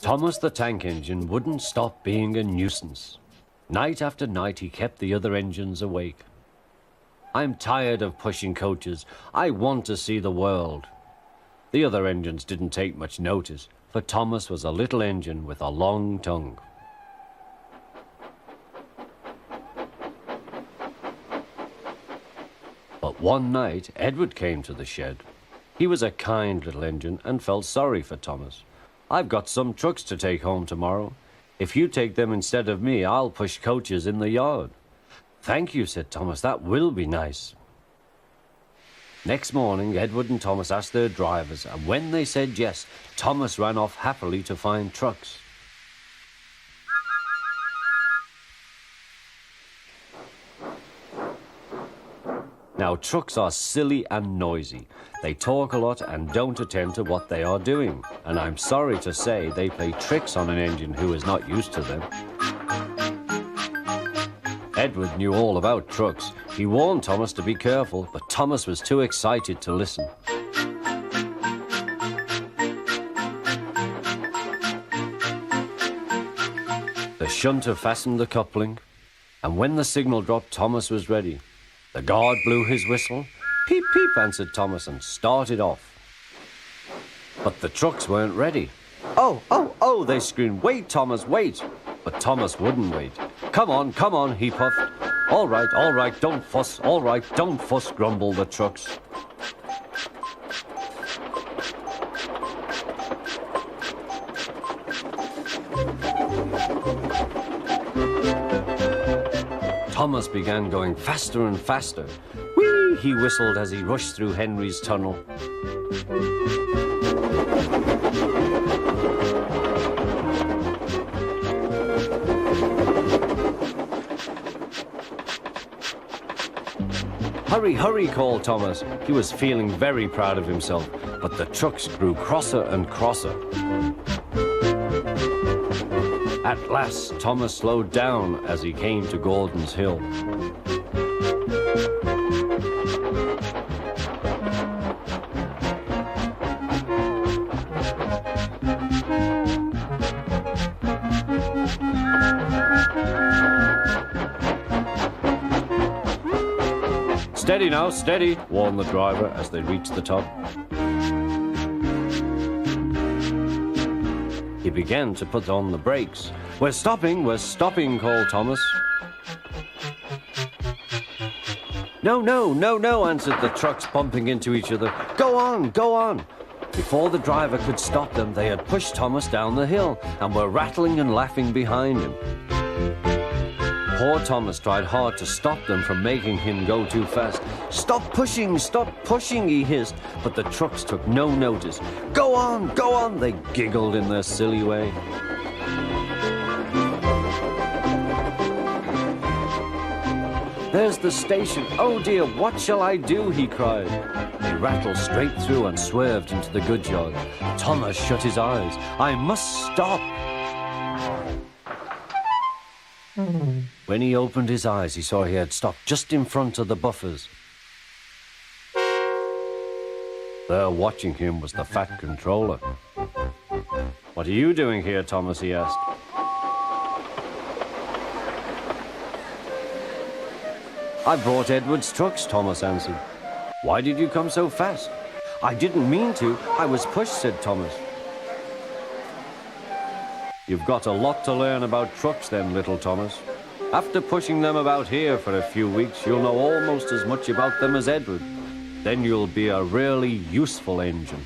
Thomas the tank engine wouldn't stop being a nuisance. Night after night he kept the other engines awake. I'm tired of pushing coaches. I want to see the world. The other engines didn't take much notice, for Thomas was a little engine with a long tongue. But one night, Edward came to the shed. He was a kind little engine and felt sorry for Thomas. "I've got some trucks to take home tomorrow. If you take them instead of me, I'll push coaches in the yard." "Thank you," said Thomas. "That will be nice." Next morning, Edward and Thomas asked their drivers, and when they said yes, Thomas ran off happily to find trucks. Now, trucks are silly and noisy. They talk a lot and don't attend to what they are doing. And I'm sorry to say they play tricks on an engine who is not used to them. Edward knew all about trucks. He warned Thomas to be careful, but Thomas was too excited to listen. The shunter fastened the coupling, and when the signal dropped, Thomas was ready. The guard blew his whistle. "Peep, peep," answered Thomas, and started off. But the trucks weren't ready. "Oh, oh, oh," they screamed. "Wait, Thomas, wait." But Thomas wouldn't wait. Come on," he puffed. All right, don't fuss. All right, don't fuss," grumbled the trucks. Thomas began going faster and faster. "Whee!" he whistled as he rushed through Henry's tunnel. "Hurry, hurry," called Thomas. He was feeling very proud of himself, but the trucks grew crosser and crosser. At last, Thomas slowed down as he came to Gordon's Hill. "Steady now, steady," warned the driver as they reached the top. He began to put on the brakes. We're stopping," called Thomas. No," answered the trucks, bumping into each other. Go on." Before the driver could stop them, they had pushed Thomas down the hill and were rattling and laughing behind him. Poor Thomas tried hard to stop them from making him go too fast. Stop pushing, he hissed, but the trucks took no notice. Go on, they giggled in their silly way. "There's the station. Oh dear, what shall I do?" he cried. They rattled straight through and swerved into the goods yard. Thomas shut his eyes. "I must stop." When he opened his eyes, he saw he had stopped just in front of the buffers. There watching him was the fat controller. "What are you doing here, Thomas?" he asked. "I brought Edward's trucks," Thomas answered. "Why did you come so fast?" "I didn't mean to. I was pushed," said Thomas. "You've got a lot to learn about trucks then, little Thomas. After pushing them about here for a few weeks, you'll know almost as much about them as Edward. Then you'll be a really useful engine."